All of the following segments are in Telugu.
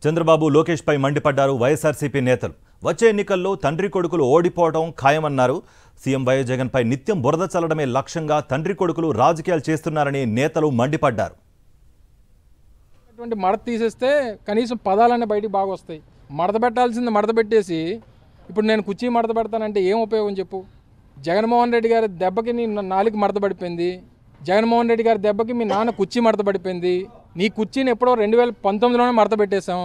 చంద్రబాబు లోకేష్ పై మండిపడ్డారు వైఎస్ఆర్సీపీ నేతలు. వచ్చే ఎన్నికల్లో తండ్రి కొడుకులు ఓడిపోవడం ఖాయమన్నారు. సీఎం వైఎస్ జగన్ పై నిత్యం బురద చల్లడమే లక్ష్యంగా తండ్రి కొడుకులు రాజకీయాలు చేస్తున్నారని నేతలు మండిపడ్డారు. మడత తీసేస్తే కనీసం పదాలన్నీ బయటికి బాగా వస్తాయి. మడత పెట్టాల్సింది మడత పెట్టేసి ఇప్పుడు నేను కుర్చీ మడత పెడతానంటే ఏం ఉపయోగం చెప్పు? జగన్మోహన్ రెడ్డి గారి దెబ్బకి నీ నాలుగు మడత పడిపోయింది. జగన్మోహన్ రెడ్డి గారి దెబ్బకి మీ నాన్న కుర్చీ మడత పడిపోయింది. నీ కుర్చీని ఎప్పుడో 2019లోనే మడత పెట్టేశాం.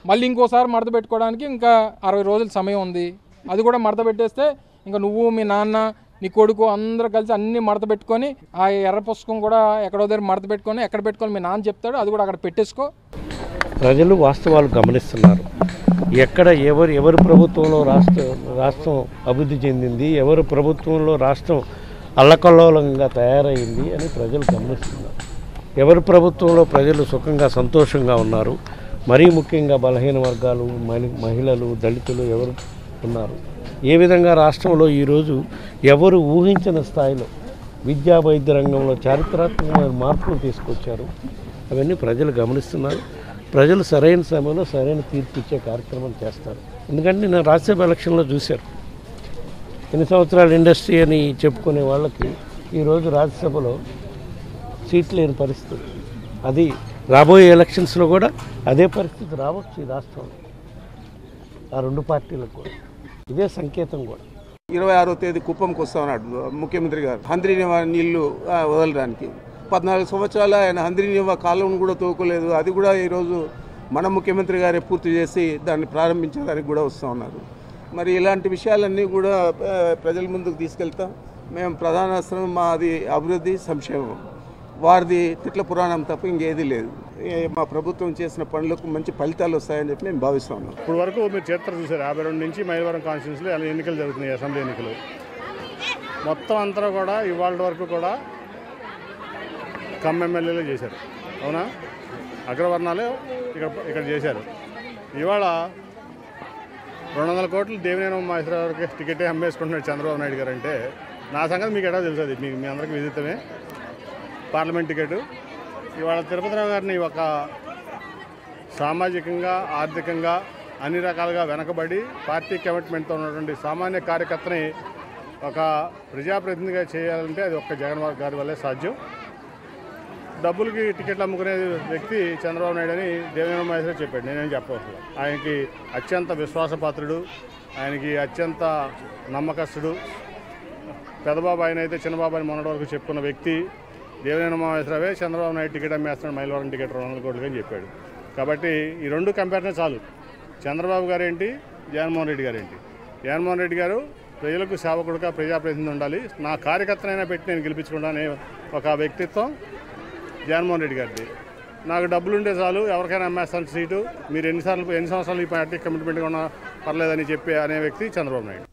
మళ్ళీ ఇంకోసారి మడత పెట్టుకోవడానికి ఇంకా 60 రోజుల సమయం ఉంది. అది కూడా మడత పెట్టేస్తే ఇంకా నువ్వు మీ నాన్న నీ కొడుకు అందరూ కలిసి అన్నీ మడత పెట్టుకొని ఆ ఎర్ర పుస్తకం కూడా ఎక్కడో దగ్గర మడత పెట్టుకొని ఎక్కడ పెట్టుకొని మీ నాన్న చెప్తాడు అది కూడా అక్కడ పెట్టేసుకో. ప్రజలు వాస్తవాలు గమనిస్తున్నారు. ఎక్కడ ఎవరి ప్రభుత్వంలో రాష్ట్రం అభివృద్ధి చెందింది, ఎవరి ప్రభుత్వంలో రాష్ట్రం అల్లకల్లోలంగా తయారైంది అని ప్రజలు గమనిస్తున్నారు. ఎవరి ప్రభుత్వంలో ప్రజలు సుఖంగా సంతోషంగా ఉన్నారు, మరీ ముఖ్యంగా బలహీన వర్గాలు, మహిళలు, దళితులు ఎవరు ఉన్నారు, ఏ విధంగా రాష్ట్రంలో ఈరోజు ఎవరు ఊహించిన స్థాయిలో విద్యా వైద్య రంగంలో చారిత్రాత్మకమైన మార్పులు తీసుకొచ్చారు, అవన్నీ ప్రజలు గమనిస్తున్నారు. ప్రజలు సరైన సమయంలో సరైన తీర్పు ఇచ్చే కార్యక్రమం చేస్తారు. ఎందుకంటే నేను రాజ్యసభ ఎలక్షన్లో చూశాను, ఎన్ని సంవత్సరాల ఇండస్ట్రీ అని చెప్పుకునే వాళ్ళకి ఈరోజు రాజ్యసభలో సీట్లు లేని పరిస్థితి. అది రాబోయే ఎలక్షన్స్లో కూడా అదే పరిస్థితి రావచ్చు ఈ రాష్ట్రంలో. ఆ రెండు పార్టీలకు కూడా ఇదే సంకేతం. కూడా 26వ తేదీ కుప్పంకి వస్తామన్నాడు ముఖ్యమంత్రి గారు హంద్రీనివా నీళ్లు వదలడానికి. 14 సంవత్సరాలు ఆయన హంద్రీనివా కాలువను కూడా తోకలేదు. అది కూడా ఈరోజు మన ముఖ్యమంత్రి గారే పూర్తి చేసి దాన్ని ప్రారంభించడానికి కూడా వస్తూ ఉన్నారు. మరి ఇలాంటి విషయాలన్నీ కూడా ప్రజల ముందుకు తీసుకెళ్తాం. మేము ప్రధాన అస్త్రం మాది అభివృద్ధి, సంక్షేమం. వారిది తిట్ల పురాణం తప్ప ఇంకేదీ లేదు. మా ప్రభుత్వం చేసిన పనులకు మంచి ఫలితాలు వస్తాయని చెప్పి నేను భావిస్తూ ఉన్నాను. ఇప్పుడు వరకు మీరు చరిత్ర చూశారు. 52 నుంచి మైలవరం కాన్స్టిట్యూన్సీలో అలా ఎన్నికలు జరుగుతున్నాయి, అసెంబ్లీ ఎన్నికలు. మొత్తం అంతా కూడా ఇవాళ వరకు కూడా కమ్ ఎమ్మెల్యేలు చేశారు. అవునా? అగ్రవర్ణాలే ఇక్కడ చేశారు. ఇవాళ 200 కోట్లు దేవినేని ఉమామహేశ్వరరావుకి టికెటే అమ్మేసుకుంటున్నాడు చంద్రబాబు నాయుడు గారు. అంటే నా సంగతి మీకు ఎడా తెలుసు, అది మీ అందరికీ విదితమే. పార్లమెంట్ టికెట్ ఇవాళ తిరుపతిరావు గారిని ఒక సామాజికంగా, ఆర్థికంగా అన్ని రకాలుగా వెనకబడి పార్టీ కమిట్మెంట్తో ఉన్నటువంటి సామాన్య కార్యకర్తని ఒక ప్రజాప్రతినిధిగా చేయాలంటే అది ఒక్క జగన్ గారి వల్లే సాధ్యం. డబ్బులకి టికెట్లు అమ్ముకునే వ్యక్తి చంద్రబాబు నాయుడు అని దేవినేని ఉమామహేశ్వరరావు చెప్పాడు. నేనేం చెప్పవచ్చు. ఆయనకి అత్యంత విశ్వాసపాత్రుడు, ఆయనకి అత్యంత నమ్మకస్తుడు. పెద్దబాబు ఆయన అయితే చిన్నబాబు అని మొన్నటి వరకు చెప్పుకున్న వ్యక్తి దేవినేని ఉమామహేశ్వరరావే చంద్రబాబు నాయుడు టికెట్ అమ్మేస్తున్నాడు, మైలవరం టికెట్ 200 కోట్లు అని చెప్పాడు. కాబట్టి ఈ రెండు కంపేర్నే చాలు. చంద్రబాబు గారేంటి, జగన్మోహన్ రెడ్డి గారేంటి. జగన్మోహన్ రెడ్డి గారు ప్రజలకు సేవకుడుగా ప్రజాప్రతినిధి ఉండాలి, నా కార్యకర్తనైనా పెట్టి నేను గెలిపించుకుంటానే ఒక వ్యక్తిత్వం జగన్మోహన్ రెడ్డి గారిది. నాకు డబ్బులుంటే చాలు, ఎవరికైనా అమ్మేస్తాను సీటు, మీరు ఎన్ని సంవత్సరాలు ఈ పార్టీ కమిట్మెంట్గా ఉన్నా పర్లేదని చెప్పి అనే వ్యక్తి చంద్రబాబు నాయుడు.